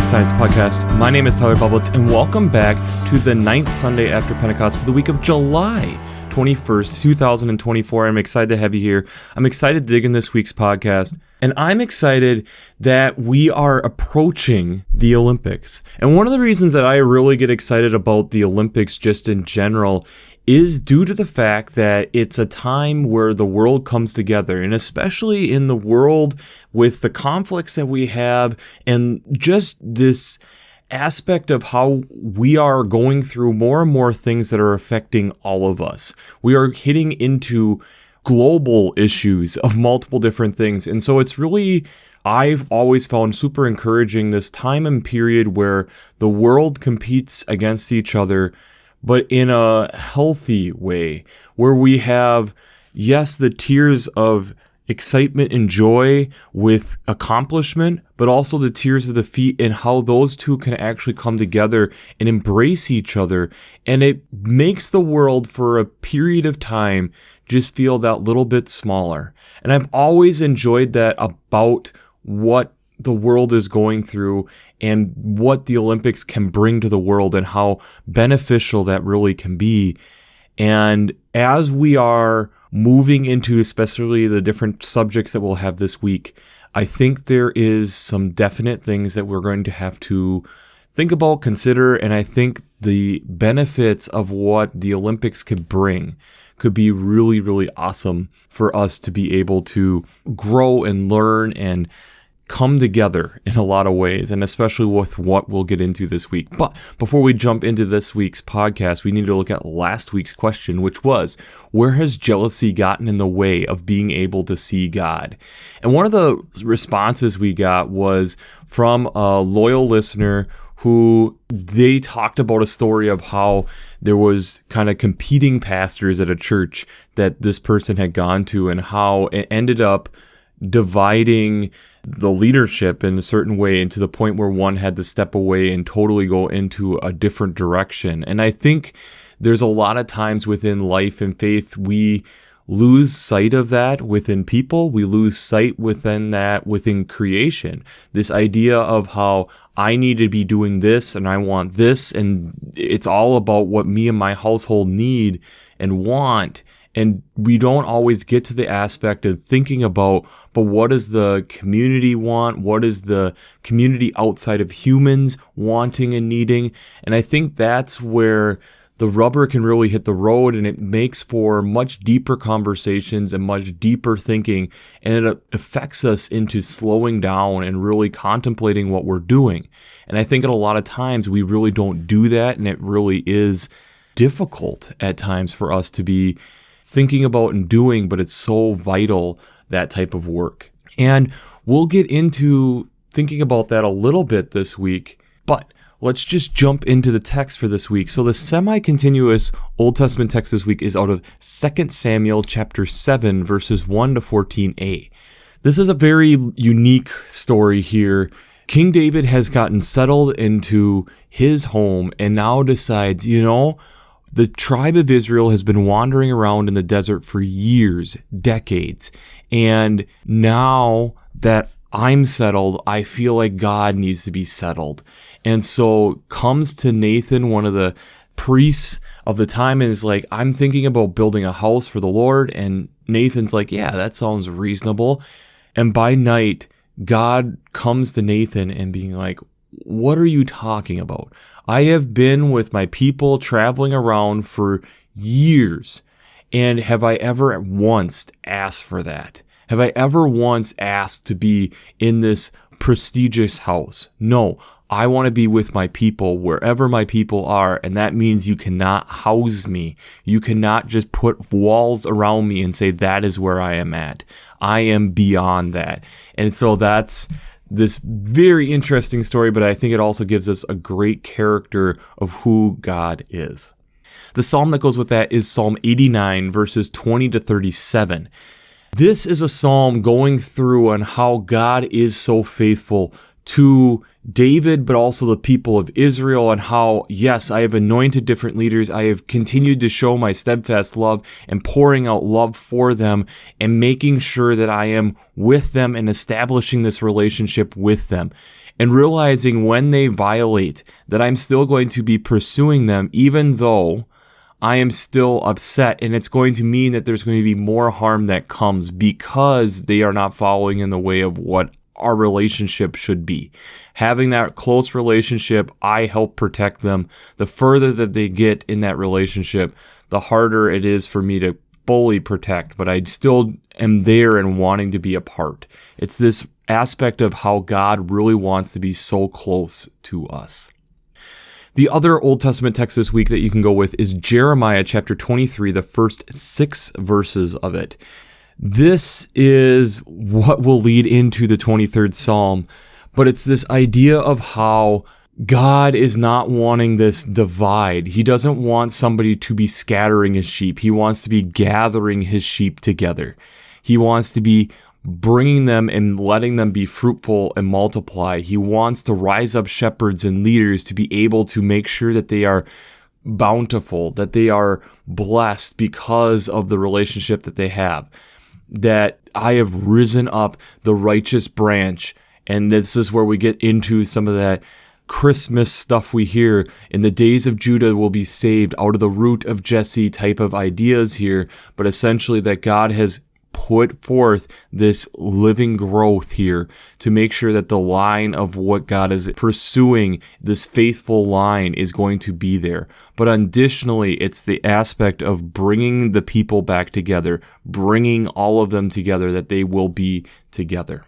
Science Podcast. My name is Tyler Bublitz, and welcome back to the 9th Sunday after Pentecost for the week of July 21st, 2024. I'm excited to have you here. I'm excited to dig in this week's podcast, and I'm excited that we are approaching the Olympics. And one of the reasons that I really get excited about the Olympics just in general is due to the fact that it's a time where the world comes together, and especially in the world with the conflicts that we have and just this aspect of how we are going through more and more things that are affecting all of us. We are hitting into global issues of multiple different things. And so it's really, I've always found super encouraging this time and period where the world competes against each other, but in a healthy way, where we have, yes, the tears of excitement and joy with accomplishment, but also the tears of defeat, and how those two can actually come together and embrace each other. And it makes the world for a period of time just feel that little bit smaller. And I've always enjoyed that about what the world is going through and what the Olympics can bring to the world and how beneficial that really can be. And as we are moving into especially the different subjects that we'll have this week, I think there is some definite things that we're going to have to think about, consider, and I think the benefits of what the Olympics could bring could be really, really awesome for us to be able to grow and learn and come together in a lot of ways, and especially with what we'll get into this week. But before we jump into this week's podcast, we need to look at last week's question, which was, where has jealousy gotten in the way of being able to see God? And one of the responses we got was from a loyal listener who they talked about a story of how there was kind of competing pastors at a church that this person had gone to, and how it ended up dividing the leadership in a certain way, and to the point where one had to step away and totally go into a different direction. And I think there's a lot of times within life and faith, we lose sight of that within people. We lose sight within that within creation. This idea of how I need to be doing this and I want this, and it's all about what me and my household need and want. And we don't always get to the aspect of thinking about, but what does the community want? What is the community outside of humans wanting and needing? And I think that's where the rubber can really hit the road, and it makes for much deeper conversations and much deeper thinking, and it affects us into slowing down and really contemplating what we're doing. And I think at a lot of times we really don't do that, and it really is difficult at times for us to be thinking about and doing, but it's so vital, that type of work. And we'll get into thinking about that a little bit this week, but let's just jump into the text for this week. So the semi-continuous Old Testament text this week is out of 2 Samuel chapter 7, verses 1 to 14a. This is a very unique story here. King David has gotten settled into his home and now decides, the tribe of Israel has been wandering around in the desert for years, decades, and now that I'm settled, I feel like God needs to be settled. And so comes to Nathan, one of the priests of the time, and is like, I'm thinking about building a house for the Lord. And Nathan's like, yeah, that sounds reasonable. And by night, God comes to Nathan and being like, what are you talking about? I have been with my people traveling around for years, and have I ever once asked for that? Have I ever once asked to be in this prestigious house? No, I want to be with my people wherever my people are, and that means you cannot house me. You cannot just put walls around me and say that is where I am at. I am beyond that. And so that's this very interesting story, but I think it also gives us a great character of who God is. The psalm that goes with that is Psalm 89, verses 20 to 37. This is a psalm going through on how God is so faithful to David, but also the people of Israel, and how, yes, I have anointed different leaders. I have continued to show my steadfast love and pouring out love for them and making sure that I am with them and establishing this relationship with them. And realizing when they violate that I'm still going to be pursuing them, even though I am still upset, and it's going to mean that there's going to be more harm that comes because they are not following in the way of what our relationship should be. Having that close relationship, I help protect them. The further that they get in that relationship, the harder it is for me to fully protect, but I still am there and wanting to be a part. It's this aspect of how God really wants to be so close to us. The other Old Testament text this week that you can go with is Jeremiah chapter 23, the first 6 verses of it. This is what will lead into the 23rd Psalm, but it's this idea of how God is not wanting this divide. He doesn't want somebody to be scattering his sheep. He wants to be gathering his sheep together. He wants to be bringing them and letting them be fruitful and multiply. He wants to rise up shepherds and leaders to be able to make sure that they are bountiful, that they are blessed because of the relationship that they have. That I have risen up the righteous branch. And this is where we get into some of that Christmas stuff we hear. In the days of Judah will be saved out of the root of Jesse type of ideas here. But essentially that God has put forth this living growth here to make sure that the line of what God is pursuing, this faithful line, is going to be there. But additionally, it's the aspect of bringing the people back together, bringing all of them together, that they will be together.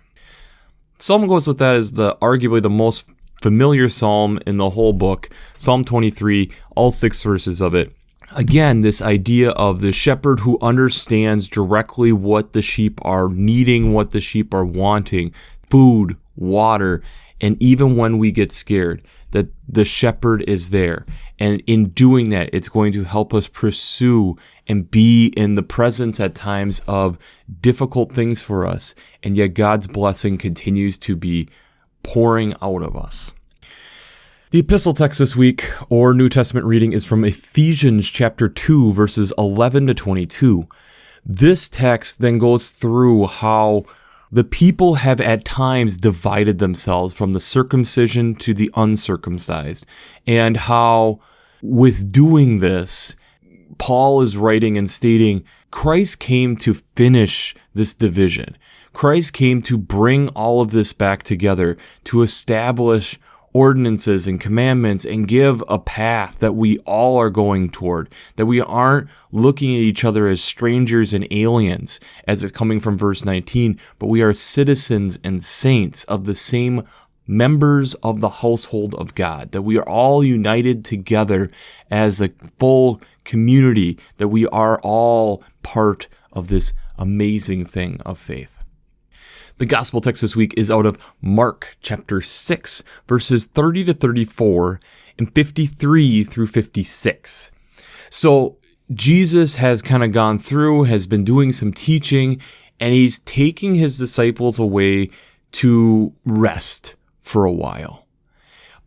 Psalm goes with that as arguably the most familiar psalm in the whole book, Psalm 23, all 6 verses of it. Again, this idea of the shepherd who understands directly what the sheep are needing, what the sheep are wanting, food, water, and even when we get scared, that the shepherd is there. And in doing that, it's going to help us pursue and be in the presence at times of difficult things for us. And yet God's blessing continues to be pouring out of us. The epistle text this week, or New Testament reading, is from Ephesians chapter 2, verses 11 to 22. This text then goes through how the people have at times divided themselves from the circumcision to the uncircumcised, and how with doing this, Paul is writing and stating, Christ came to finish this division. Christ came to bring all of this back together, to establish ordinances and commandments and give a path that we all are going toward, that we aren't looking at each other as strangers and aliens, as it's coming from verse 19, but we are citizens and saints of the same members of the household of God, that we are all united together as a full community, that we are all part of this amazing thing of faith. The gospel text this week is out of Mark chapter 6, verses 30 to 34 and 53 through 56. So Jesus has kind of gone through, has been doing some teaching, and he's taking his disciples away to rest for a while.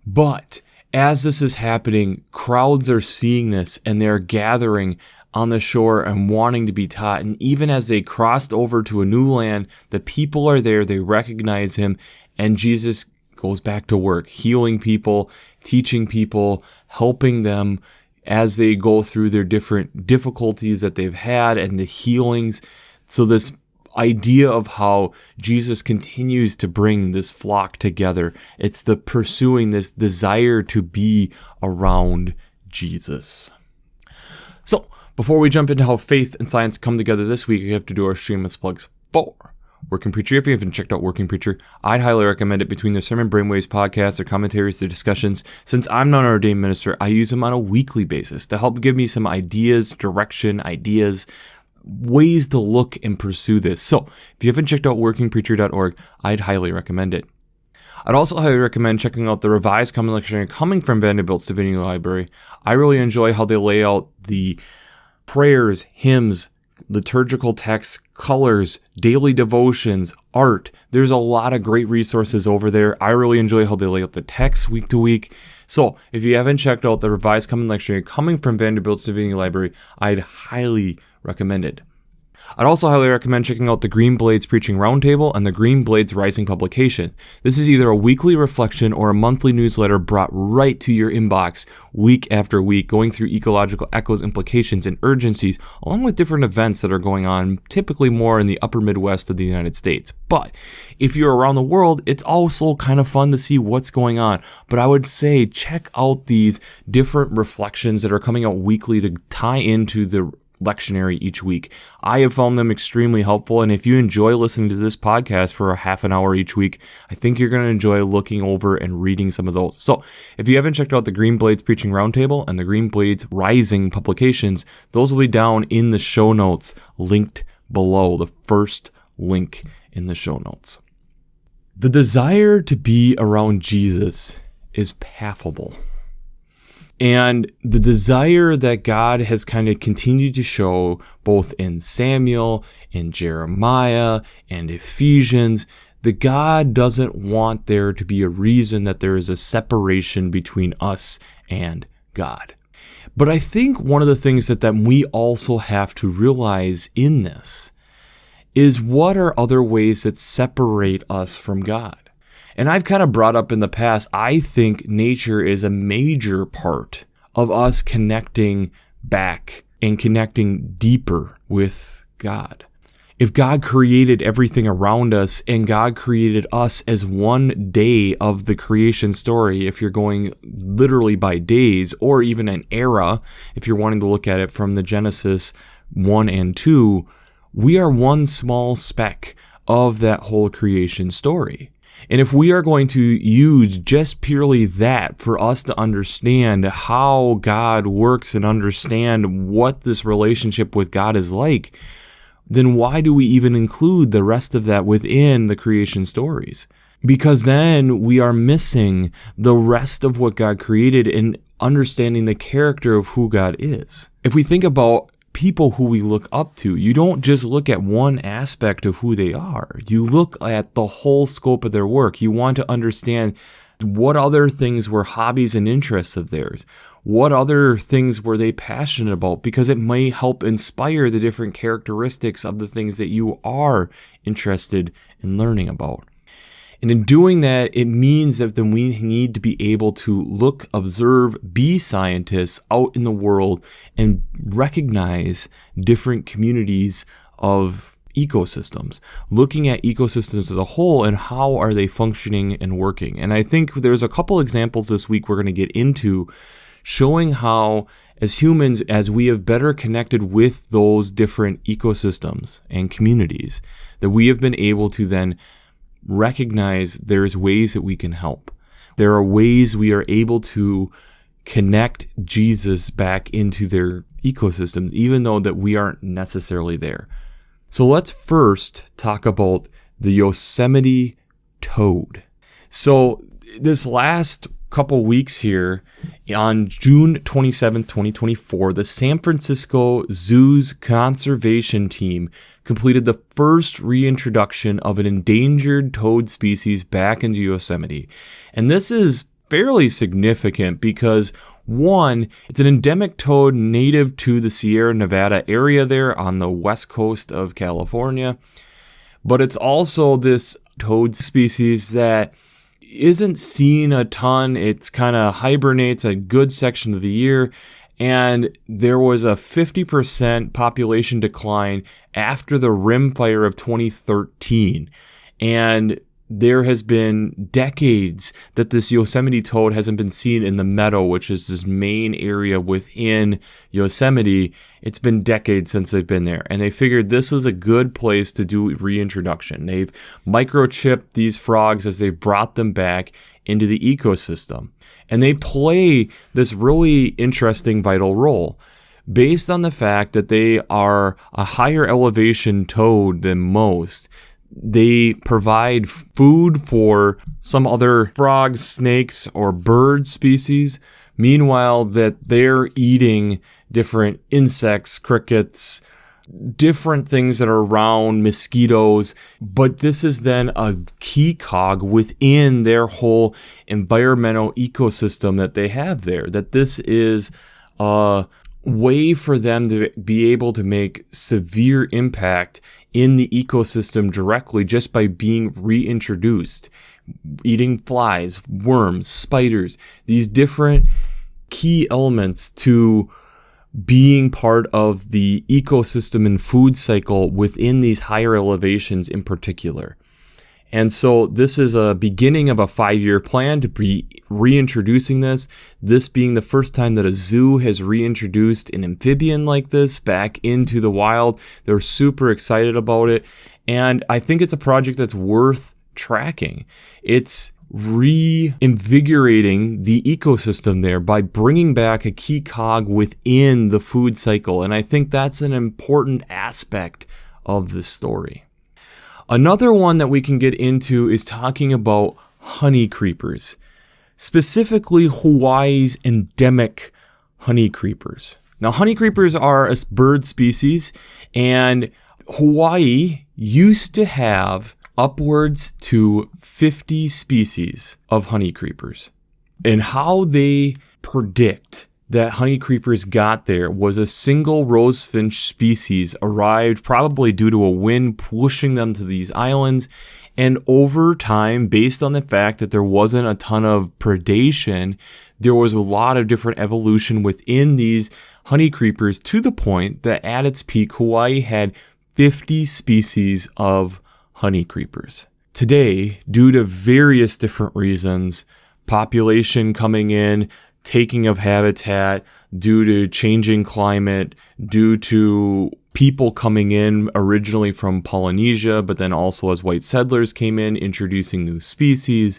But as this is happening, crowds are seeing this and they're gathering on the shore and wanting to be taught. And even as they crossed over to a new land, the people are there, they recognize him, and Jesus goes back to work, healing people, teaching people, helping them as they go through their different difficulties that they've had and the healings. So this idea of how Jesus continues to bring this flock together, it's the pursuing this desire to be around Jesus. So, before we jump into how faith and science come together this week, we have to do our shameless plugs for Working Preacher. If you haven't checked out Working Preacher, I'd highly recommend it. Between their Sermon Brainwaves podcasts, their commentaries, their discussions, since I'm not an ordained minister, I use them on a weekly basis to help give me some ideas, direction, ways to look and pursue this. So, if you haven't checked out workingpreacher.org, I'd highly recommend it. I'd also highly recommend checking out the Revised Common Lectionary coming from Vanderbilt's Divinity Library. I really enjoy how they lay out the prayers, hymns, liturgical texts, colors, daily devotions, art. There's a lot of great resources over there. I really enjoy how they lay out the text week to week. So if you haven't checked out the Revised Common Lectionary coming from Vanderbilt's Divinity Library, I'd highly recommend it. I'd also highly recommend checking out the Green Blades Preaching Roundtable and the Green Blades Rising publication. This is either a weekly reflection or a monthly newsletter brought right to your inbox week after week, going through ecological echoes, implications, and urgencies, along with different events that are going on, typically more in the upper Midwest of the United States. But if you're around the world, it's also kind of fun to see what's going on. But I would say check out these different reflections that are coming out weekly to tie into the lectionary each week. I have found them extremely helpful, and if you enjoy listening to this podcast for a half an hour each week, I think you're going to enjoy looking over and reading some of those. So if you haven't checked out the Green Blades Preaching Roundtable and the Green Blades Rising publications, those will be down in the show notes, linked below, the first link in the show notes. The desire to be around Jesus is palpable. And the desire that God has kind of continued to show both in Samuel, in Jeremiah, and Ephesians, that God doesn't want there to be a reason that there is a separation between us and God. But I think one of the things that we also have to realize in this is what are other ways that separate us from God? And I've kind of brought up in the past, I think nature is a major part of us connecting back and connecting deeper with God. If God created everything around us and God created us as one day of the creation story, if you're going literally by days, or even an era, if you're wanting to look at it from the Genesis 1 and 2, we are one small speck of that whole creation story. And if we are going to use just purely that for us to understand how God works and understand what this relationship with God is like, then why do we even include the rest of that within the creation stories? Because then we are missing the rest of what God created and understanding the character of who God is. If we think about people who we look up to, you don't just look at one aspect of who they are. You look at the whole scope of their work. You want to understand what other things were hobbies and interests of theirs. What other things were they passionate about? Because it may help inspire the different characteristics of the things that you are interested in learning about. And in doing that, it means that then we need to be able to look, observe, be scientists out in the world and recognize different communities of ecosystems, looking at ecosystems as a whole and how are they functioning and working. And I think there's a couple examples this week we're going to get into showing how as humans, as we have better connected with those different ecosystems and communities, that we have been able to then recognize there's ways that we can help. There are ways we are able to connect Jesus back into their ecosystems, even though that we aren't necessarily there. So let's first talk about the Yosemite toad. So this last couple weeks here, on June 27th, 2024, the San Francisco Zoo's conservation team completed the first reintroduction of an endangered toad species back into Yosemite. And this is fairly significant because, one, it's an endemic toad native to the Sierra Nevada area there on the west coast of California. But it's also this toad species that isn't seen a ton. It's kind of hibernates a good section of the year. And there was a 50% population decline after the rim fire of 2013. And there has been decades that this Yosemite toad hasn't been seen in the meadow, which is this main area within Yosemite. It's been decades since they've been there, and they figured this was a good place to do reintroduction. They've microchipped these frogs as they've brought them back into the ecosystem, and they play this really interesting vital role. Based on the fact that they are a higher elevation toad than most, they provide food for some other frogs, snakes, or bird species. Meanwhile, that they're eating different insects, crickets, different things that are around mosquitoes, but this is then a key cog within their whole environmental ecosystem that they have there, that this is a way for them to be able to make severe impact in the ecosystem directly just by being reintroduced, eating flies, worms, spiders, these different key elements to being part of the ecosystem and food cycle within these higher elevations in particular. And so this is a beginning of a 5-year plan to be reintroducing this being the first time that a zoo has reintroduced an amphibian like this back into the wild. They're super excited about it. And I think it's a project that's worth tracking. It's reinvigorating the ecosystem there by bringing back a key cog within the food cycle. And I think that's an important aspect of this story. Another one that we can get into is talking about honey creepers, specifically Hawaii's endemic honey creepers. Now, honey creepers are a bird species, and Hawaii used to have upwards to 50 species of honey creepers. And how they predict that honey creepers got there was a single rosefinch species arrived, probably due to a wind pushing them to these islands. And over time, based on the fact that there wasn't a ton of predation, there was a lot of different evolution within these honey creepers, to the point that at its peak, Hawaii had 50 species of honey creepers. Today, due to various different reasons, population coming in, taking of habitat, due to changing climate, due to people coming in originally from Polynesia, but then also as white settlers came in, introducing new species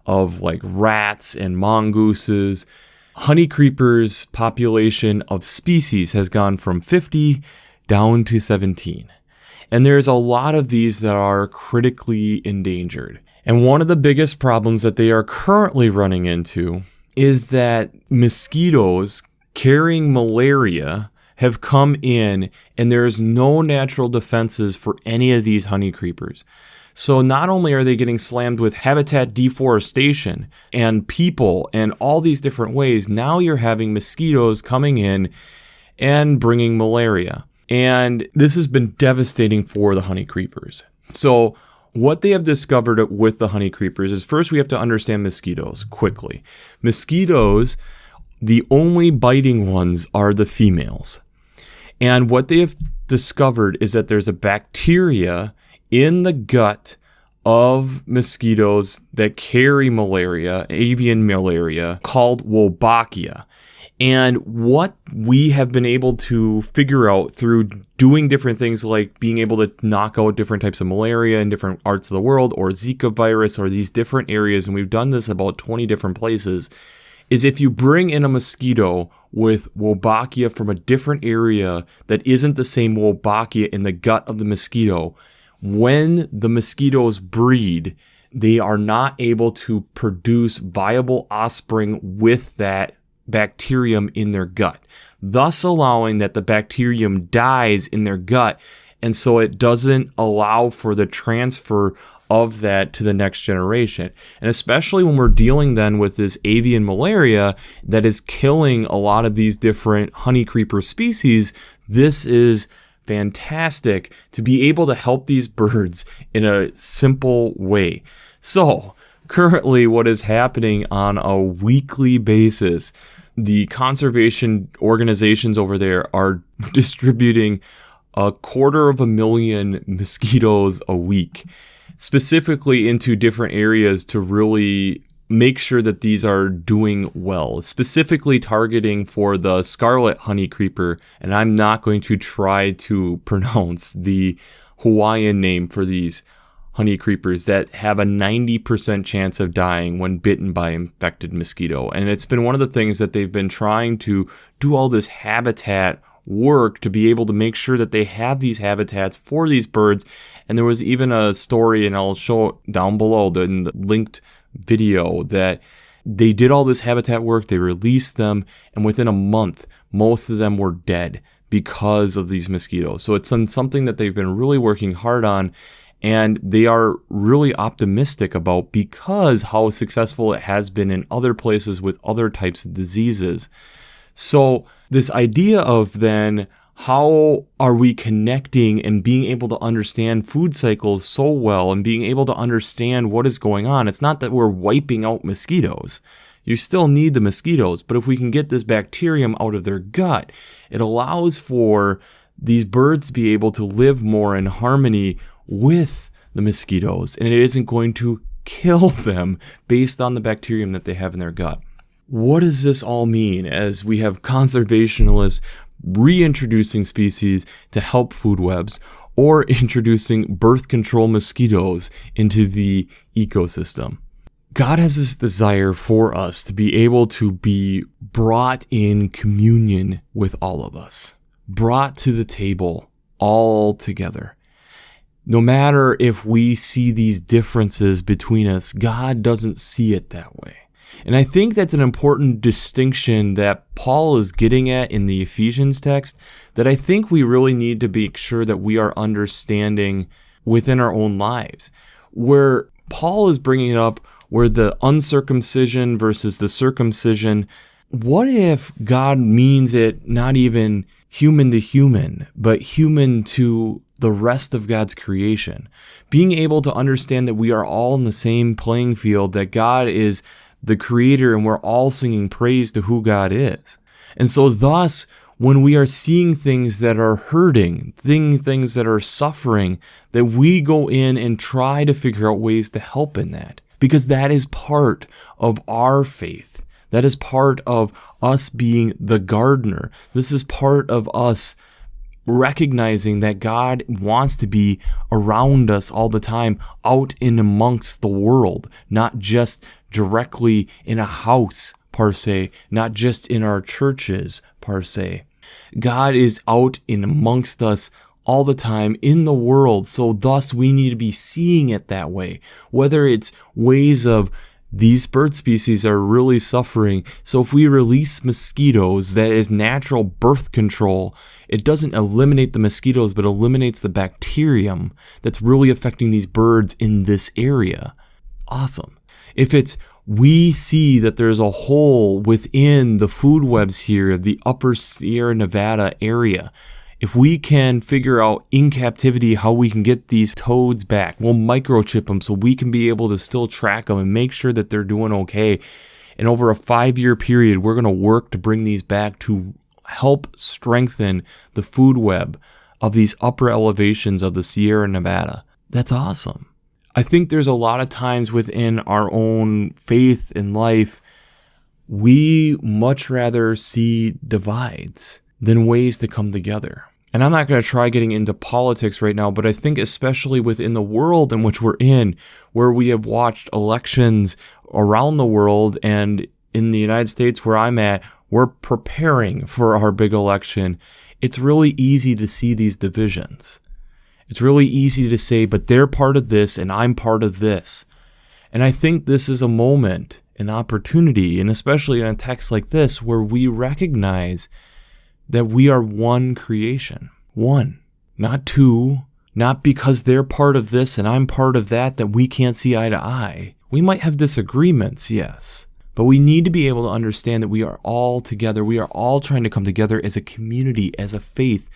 of like rats and mongooses, honey creepers population of species has gone from 50 down to 17. And there's a lot of these that are critically endangered. And one of the biggest problems that they are currently running into is that mosquitoes carrying malaria have come in, and there's no natural defenses for any of these honey creepers. So not only are they getting slammed with habitat deforestation and people and all these different ways, now you're having mosquitoes coming in and bringing malaria. And this has been devastating for the honey creepers. So what they have discovered with the honey creepers is, first we have to understand mosquitoes quickly. Mosquitoes, the only biting ones are the females. And what they have discovered is that there's a bacteria in the gut of mosquitoes that carry malaria, avian malaria, called Wolbachia. And what we have been able to figure out through doing different things like being able to knock out different types of malaria in different parts of the world, or Zika virus, or these different areas, and we've done this about 20 different places, is if you bring in a mosquito with Wolbachia from a different area that isn't the same Wolbachia in the gut of the mosquito, when the mosquitoes breed, they are not able to produce viable offspring with that bacterium in their gut, thus allowing that the bacterium dies in their gut, and so it doesn't allow for the transfer of that to the next generation. And especially when we're dealing then with this avian malaria that is killing a lot of these different honey creeper species, this is fantastic to be able to help these birds in a simple way. So currently what is happening on a weekly basis, the conservation organizations over there are distributing 250,000 mosquitoes a week, specifically into different areas to really make sure that these are doing well, specifically targeting for the scarlet honey creeper. And I'm not going to try to pronounce the Hawaiian name for these honey creepers that have a 90% chance of dying when bitten by infected mosquito. And it's been one of the things that they've been trying to do all this habitat work to be able to make sure that they have these habitats for these birds. And there was even a story, and I'll show it down below in the linked video, that they did all this habitat work, they released them, and within a month, most of them were dead because of these mosquitoes. So it's something that they've been really working hard on, and they are really optimistic about because how successful it has been in other places with other types of diseases. So this idea of then, how are we connecting and being able to understand food cycles so well and being able to understand what is going on? It's not that we're wiping out mosquitoes. You still need the mosquitoes, but if we can get this bacterium out of their gut, it allows for these birds to be able to live more in harmony with the mosquitoes, and it isn't going to kill them based on the bacterium that they have in their gut. What does this all mean as we have conservationists reintroducing species to help food webs or introducing birth control mosquitoes into the ecosystem? God has this desire for us to be able to be brought in communion with all of us, brought to the table all together. No matter if we see these differences between us, God doesn't see it that way. And I think that's an important distinction that Paul is getting at in the Ephesians text that I think we really need to make sure that we are understanding within our own lives. Where Paul is bringing it up, where the uncircumcision versus the circumcision, what if God means it not even human to human, but human to the rest of God's creation? Being able to understand that we are all in the same playing field, that God is the creator and we're all singing praise to who God is. And so thus, when we are seeing things that are hurting, things that are suffering, that we go in and try to figure out ways to help in that. Because that is part of our faith. That is part of us being the gardener. This is part of us recognizing that God wants to be around us all the time, out in amongst the world, not just directly in a house per se, not just in our churches per se. God is out in amongst us all the time in the world, so thus we need to be seeing it that way. Whether it's ways of these bird species are really suffering, so if we release mosquitoes, that is natural birth control, it doesn't eliminate the mosquitoes, but eliminates the bacterium that's really affecting these birds in this area. Awesome. If it's we see that there's a hole within the food webs here, the upper Sierra Nevada area, if we can figure out in captivity how we can get these toads back, we'll microchip them so we can be able to still track them and make sure that they're doing okay. And over a 5-year period, we're going to work to bring these back to help strengthen the food web of these upper elevations of the Sierra Nevada. That's awesome. I think there's a lot of times within our own faith and life, we much rather see divides than ways to come together. And I'm not going to try getting into politics right now, but I think especially within the world in which we're in, where we have watched elections around the world, and in the United States where I'm at, we're preparing for our big election. It's really easy to see these divisions. It's really easy to say, but they're part of this and I'm part of this. And I think this is a moment, an opportunity, and especially in a text like this, where we recognize that we are one creation. One, not two, not because they're part of this and I'm part of that we can't see eye to eye. We might have disagreements, yes, but we need to be able to understand that we are all together. We are all trying to come together as a community, as a faith.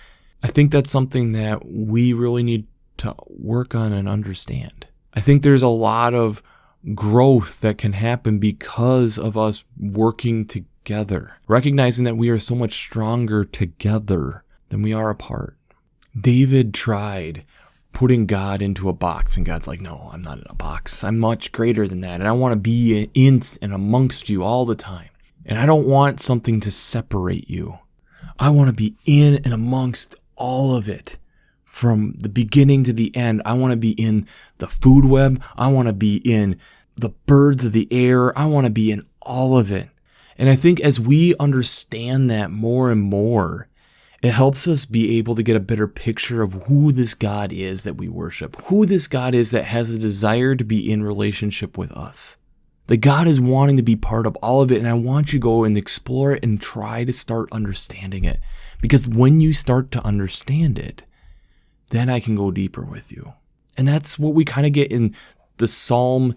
I think that's something that we really need to work on and understand. I think there's a lot of growth that can happen because of us working together, recognizing that we are so much stronger together than we are apart. David tried putting God into a box, and God's like, no, I'm not in a box. I'm much greater than that, and I want to be in and amongst you all the time. And I don't want something to separate you. I want to be in and amongst all of it. From the beginning to the end, I want to be in the food web. I want to be in the birds of the air. I want to be in all of it. And I think as we understand that more and more, it helps us be able to get a better picture of who this God is that we worship, who this God is that has a desire to be in relationship with us. That God is wanting to be part of all of it, and I want you to go and explore it and try to start understanding it. Because when you start to understand it, then I can go deeper with you. And that's what we kind of get in the Psalm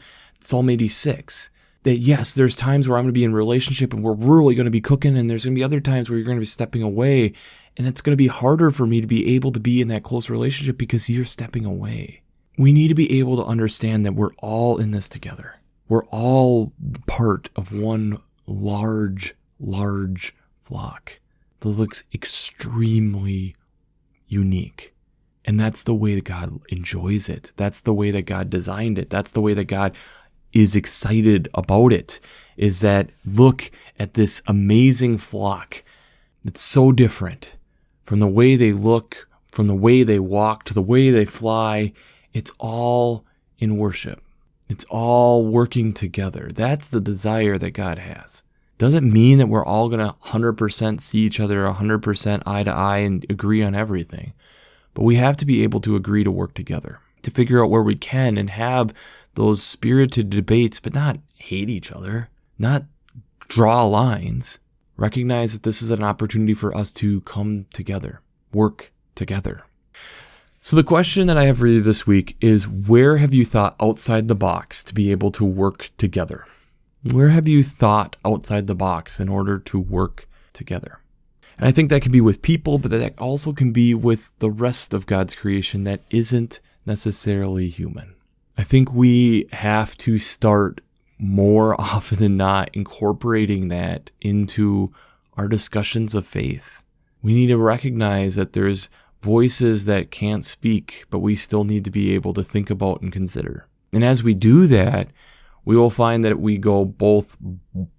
86. That yes, there's times where I'm going to be in relationship and we're really going to be cooking, and there's going to be other times where you're going to be stepping away, and it's going to be harder for me to be able to be in that close relationship because you're stepping away. We need to be able to understand that we're all in this together. We're all part of one large flock that looks extremely unique. And that's the way that God enjoys it. That's the way that God designed it. That's the way that God is excited about it, is that look at this amazing flock that's so different from the way they look, from the way they walk, to the way they fly. It's all in worship. It's all working together. That's the desire that God has. Doesn't mean that we're all going to 100% see each other 100% eye to eye and agree on everything. But we have to be able to agree to work together, to figure out where we can and have those spirited debates, but not hate each other, not draw lines. Recognize that this is an opportunity for us to come together, work together. So the question that I have for you this week is, where have you thought outside the box to be able to work together? Where have you thought outside the box in order to work together? And I think that can be with people, but that also can be with the rest of God's creation that isn't necessarily human. I think we have to start more often than not incorporating that into our discussions of faith. We need to recognize that there's voices that can't speak, but we still need to be able to think about and consider. And as we do that, we will find that we go both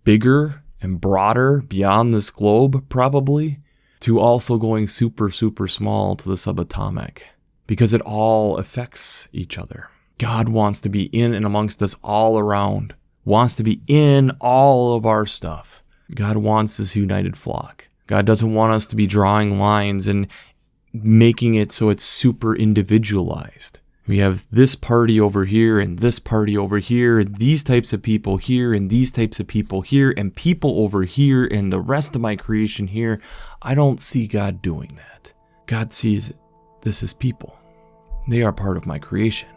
bigger and broader beyond this globe, probably, to also going super small to the subatomic, because it all affects each other. God wants to be in and amongst us all around, wants to be in all of our stuff. God wants this united flock. God doesn't want us to be drawing lines and making it so it's super individualized. We have this party over here and this party over here, and these types of people here and these types of people here, and people over here and the rest of my creation here. I don't see God doing that. God sees this as people. They are part of my creation.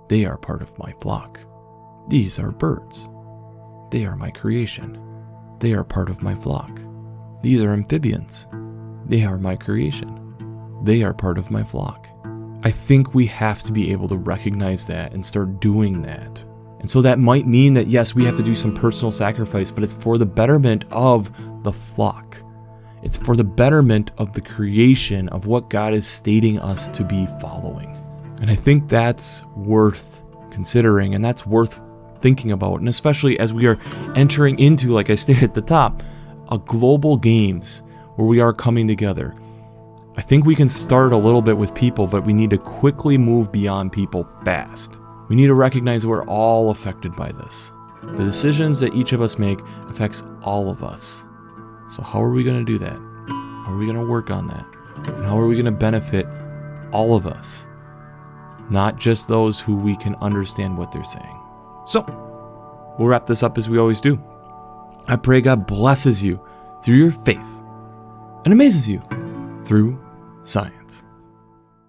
They are part of my flock. These are birds. They are my creation. They are part of my flock. These are amphibians. They are my creation. They are part of my flock. I think we have to be able to recognize that and start doing that. And so that might mean that, yes, we have to do some personal sacrifice, but it's for the betterment of the flock. It's for the betterment of the creation of what God is stating us to be following. And I think that's worth considering, and that's worth thinking about. And especially as we are entering into, like I stated at the top, a global games where we are coming together. I think we can start a little bit with people, but we need to quickly move beyond people fast. We need to recognize we're all affected by this. The decisions that each of us make affects all of us. So how are we going to do that? How are we going to work on that? And how are we going to benefit all of us? Not just those who we can understand what they're saying. So, we'll wrap this up as we always do. I pray God blesses you through your faith and amazes you through science.